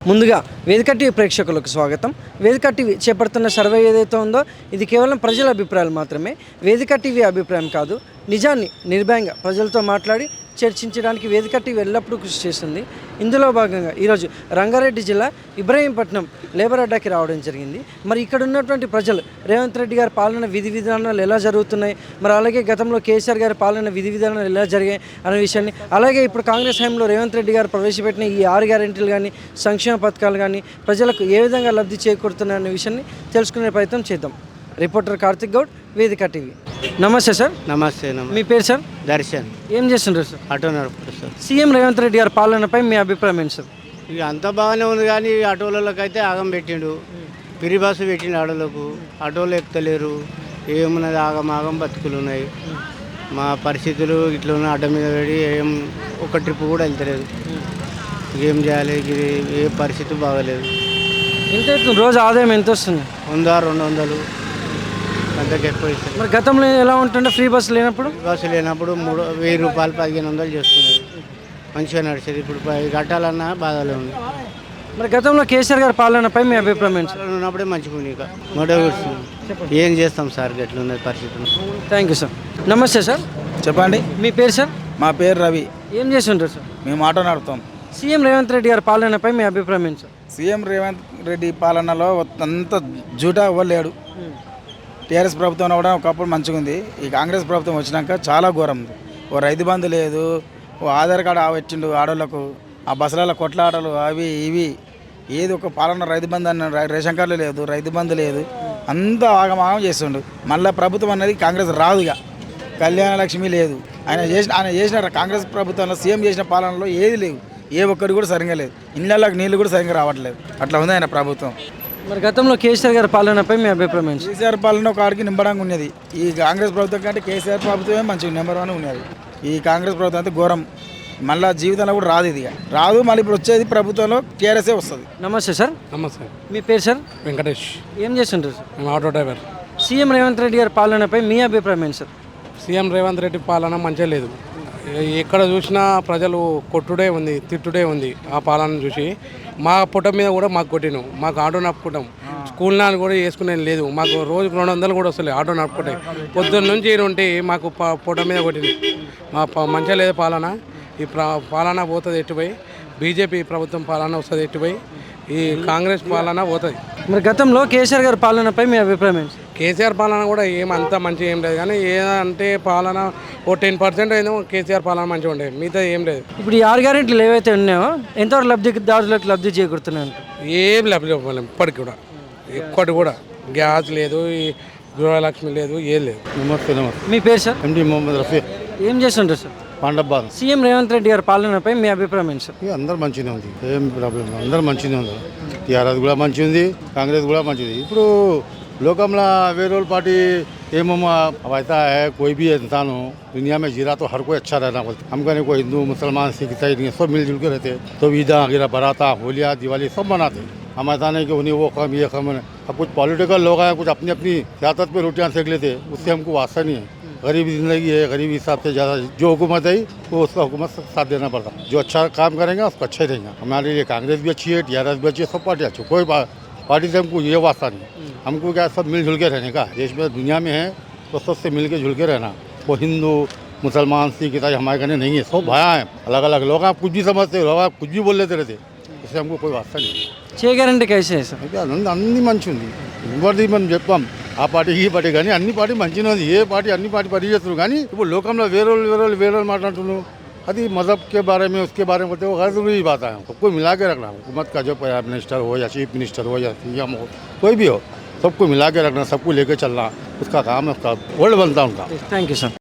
ముందుగా వేదిక టీవీ ప్రేక్షకులకు స్వాగతం. వేదిక టీవీ చేపడుతున్న సర్వే ఏదైతే ఉందో ఇది కేవలం ప్రజల అభిప్రాయాలు మాత్రమే. వేదిక టీవీ అభిప్రాయం కాదు. నిజాన్ని నిర్భయంగా ప్రజలతో మాట్లాడి చర్చించడానికి వేదిక టీవీ ఎల్లప్పుడూ కృషి చేస్తుంది. ఇందులో భాగంగా ఈరోజు రంగారెడ్డి జిల్లా ఇబ్రహీంపట్నం లేబర్ అడ్డాకి రావడం జరిగింది. మరి ఇక్కడ ఉన్నటువంటి ప్రజలు రేవంత్ రెడ్డి గారి పాలన విధి విధానాలు ఎలా జరుగుతున్నాయి, మరి అలాగే గతంలో కేసీఆర్ గారి పాలన విధి విధానాలు ఎలా జరిగాయి అనే విషయాన్ని, అలాగే ఇప్పుడు కాంగ్రెస్ హయాంలో రేవంత్ రెడ్డి గారు ప్రవేశపెట్టిన ఈ 6 గ్యారెంటీలు కానీ సంక్షేమ పథకాలు కానీ ప్రజలకు ఏ విధంగా లబ్ధి చేకూరుతున్నాయి అనే విషయాన్ని తెలుసుకునే ప్రయత్నం చేద్దాం. రిపోర్టర్ కార్తిక్ గౌడ్, వేదిక టీవీ. నమస్తే సార్. నమస్తే. మీ పేరు సార్? దర్శన్. ఏం చేస్తుంటారు సార్? ఆటో నడుపుతారు సార్. సీఎం రేవంత్ రెడ్డి గారి పాలనపై మీ అభిప్రాయం ఏంటి సార్? ఇక అంతా బాగానే ఉంది కానీ ఆటోలకు అయితే ఆగం పెట్టిండు. ఫ్రీ బస్సు పెట్టిండు ఆటోలకు. ఆటోలు ఎక్కుతలేరు. ఏమున్నది ఆగం బతుకులు ఉన్నాయి. మా పరిస్థితులు ఇట్లా ఉన్న ఆటో మీద పడి ఒక ట్రిప్ కూడా వెళ్తలేదు. ఏం చేయాలి? ఇది ఏ పరిస్థితి బాగలేదు. ఎంత అవుతుంది రోజు ఆదాయం ఎంత వస్తుంది? 100-200 అంతకు ఎక్కువ ఇస్తారు. మరి గతంలో ఎలా ఉంటుండే ఫ్రీ బస్సు లేనప్పుడు? బస్సు లేనప్పుడు 1000 రూపాయలు 1500 చేస్తున్నారు. మంచిగా నడిచేది. ఇప్పుడు కట్టాలన్నా బాధలే ఉంది. మరి గతంలో కేసీఆర్ గారి పాలనపై మీ అభిప్రాయం ఏంటి? ఉన్నప్పుడే మంచిగా ఉంది. ఇక ఏం చేస్తాం సార్, ఎట్లా ఉన్నది పరిస్థితులు. Thank you sir. నమస్తే సార్. చెప్పండి. మీ పేరు సార్? మా పేరు రవి. ఏం చేస్తుంటారు సార్? మేము ఆటో నడుపుతాం. సీఎం రేవంత్ రెడ్డి గారి పాలనపై మీ అభిప్రాయం ఏంటి సార్? సీఎం రేవంత్ రెడ్డి పాలనలో అంత జూటా ఇవ్వలేడు. టీఆర్ఎస్ ప్రభుత్వం కూడా ఒకప్పుడు మంచిగా ఉంది. ఈ కాంగ్రెస్ ప్రభుత్వం వచ్చినాక చాలా ఘోరం ఉంది. ఓ రైతు బంధు లేదు, ఓ ఆధార్ కార్డు పెట్టిండు ఆడోళ్ళకు, ఆ బస్సులలో కొట్లాటలు అవి ఇవి, ఏది ఒక పాలన రైతు బంధు అన్న రేషన్ కార్డులు లేదు, రైతు బంధు లేదు, అంతా ఆగమాగం చేస్తుండు. మళ్ళీ ప్రభుత్వం అనేది కాంగ్రెస్ రాదు. ఇక కళ్యాణ లక్ష్మి లేదు. ఆయన చేసిన కాంగ్రెస్ ప్రభుత్వంలో సీఎం చేసిన పాలనలో ఏది లేవు. ఏ ఒక్కటి కూడా సరిగ్గా లేదు. ఇళ్ళకి నీళ్ళు కూడా సరిగ్గా రావట్లేదు. అట్లా ఉంది ఆయన ప్రభుత్వం. మరి గతంలో కేసీఆర్ గారి పాలనపై మీ అభిప్రాయం ఏంటి? కేసీఆర్ పాలన ఒక ఆడికి నింబడంగా ఉన్నది. ఈ కాంగ్రెస్ ప్రభుత్వం కంటే కేసీఆర్ ప్రభుత్వమే మంచిగా నెంబర్ 1 ఉన్నది. ఈ కాంగ్రెస్ ప్రభుత్వం అయితే ఘోరం. మళ్ళీ జీవితంలో కూడా రాదు. ఇది రాదు. మళ్ళీ ఇప్పుడు వచ్చేది ప్రభుత్వంలో టీఆర్ఎస్ఏ వస్తుంది. నమస్తే సార్. నమస్తే. మీ పేరు సార్? వెంకటేష్. ఏం చేస్తుంటారు సార్? మేము auto driver. CM Revanth Reddy గారి పాలనపై మీ అభిప్రాయం ఏంటి సార్? సీఎం రేవంత్ రెడ్డి పాలన మంచిగా లేదు. ఎక్కడ చూసినా ప్రజలు కొట్టుడే ఉంది, తిట్టుడే ఉంది. ఆ పాలన చూసి మా పుట్ట మీద కూడా మాకు కొట్టిను. మాకు ఆటో నడుపుకుంటాం. స్కూల్ నాలు కూడా వేసుకునేది లేదు. మాకు రోజుకు 200 కూడా వస్తలేదు ఆటో నడుపుకుంటాయి. పొద్దున్న నుంచి ఉంటే మాకు పుట్ట మీద కొట్టింది. మంచిగా లేదు పాలన. ఈ పాలన పోతుంది ఎట్టుపోయి. బీజేపీ ప్రభుత్వం పాలన వస్తుంది ఎట్టుపోయి. ఈ కాంగ్రెస్ పాలన పోతుంది. మరి గతంలో కేసీఆర్ గారి పాలనపై మీ అభిప్రాయం ఏంటి? కేసీఆర్ పాలన కూడా ఏమంత మంచిగా ఏం లేదు. కానీ ఏదంటే పాలన ఓ 10% ఏదో కేసీఆర్ పాలన మంచిగా ఉండేది. మిగతా ఏం లేదు. ఇప్పుడు ఈ 6 గ్యారెంటీలు ఏవైతే ఉన్నాయో ఎంతవరకు లబ్ధిదారులకు లబ్ధి చేకూరుతున్నాయి? ఏం లబ్ధి ఇవ్వలేము. ఇప్పటికి కూడా ఎక్కటి కూడా గ్యాస్ లేదు, ఈ గృహలక్ష్మి లేదు, ఏం లేదు. నమస్తే. మీ పేరు సార్? ఎండి మొహమ్మద్ రఫీ. ఏం చేస్తుంటారు సార్? పండబ్బాద్. సీఎం రేవంత్ రెడ్డి గారి పాలనపై మీ అభిప్రాయం ఏంటి సార్? అందరు మంచిగా ఉంది. ఏం ప్రాబ్లం, అందరు మంచిగా ఉంది. టీఆర్ఎస్ కూడా మంచిగా ఉంది, కాంగ్రెస్ కూడా మంచిది. ఇప్పుడు లోకంలో వేరే पार्टी एमो अब ऐसा है कोई भी इंसान हो दुनिया में जीरा तो हर कोई अच्छा रहना बोलते. हम कहने कोई हिंदू मुसलमान सिख ईसाई सब मिलजुल के रहते. तो ईद वगैरह बराता होलिया दिवाली सब मनाते. हम ऐसा नहीं कि उन्हें वो कम ये कम. अब कुछ पॉलिटिकल लोग हैं, कुछ अपनी अपनी सियासत पे रोटियाँ सेक लेते. उससे हमको वास्ता नहीं है. गरीब जिंदगी है, गरीब हिसाब से ज़्यादा जो हुकूमत है वो उसका हुकूमत साथ देना पड़ता. जो अच्छा काम करेंगे उसको अच्छा ही रहेगा. हमारे लिए कांग्रेस भी अच्छी है, टीआरएस भी अच्छी है, सब पार्टी अच्छी. कोई पार्टी से हमको ये वास्ता नहीं. हमको क्या सब मिलजुल के रहने का. देश में दुनिया में है तो सबसे मिल के जुल के रहना. वो हिंदू मुसलमान सिख ईसाई हमारे कहने नहीं है. सब भया है, अलग अलग लोग. आप कुछ भी समझते हो, आप कुछ भी बोल लेते रहते. इससे हमको कोई वास्ता नहीं. 6 గ్యారెంటీ कैसे है సార్? అన్ని మంచి ఉంది. ఎవరిది మనం చెప్పాం ఆ పార్టీ ఈ పార్టీ కానీ అన్ని పార్టీ మంచిగా ఉంది. ఏ పార్టీ అన్ని పార్టీ పని చేస్తున్నారు. కానీ ఇప్పుడు లోకంలో వేరే మాట్లాడుతున్నాను. అది मजहब के बारे में उसके बारे में बोलते वो हर जरूरी बात है. सबको मिला के रखना. हुकूमत का जो प्राइम मिनिस्टर हो या चीफ मिनिस्टर हो या सीएम हो कोई भी हो, सबको मिला के रखना, सबको लेके चलना उसका काम है. उसका वर्ल्ड बनता है उनका. Thank you sir.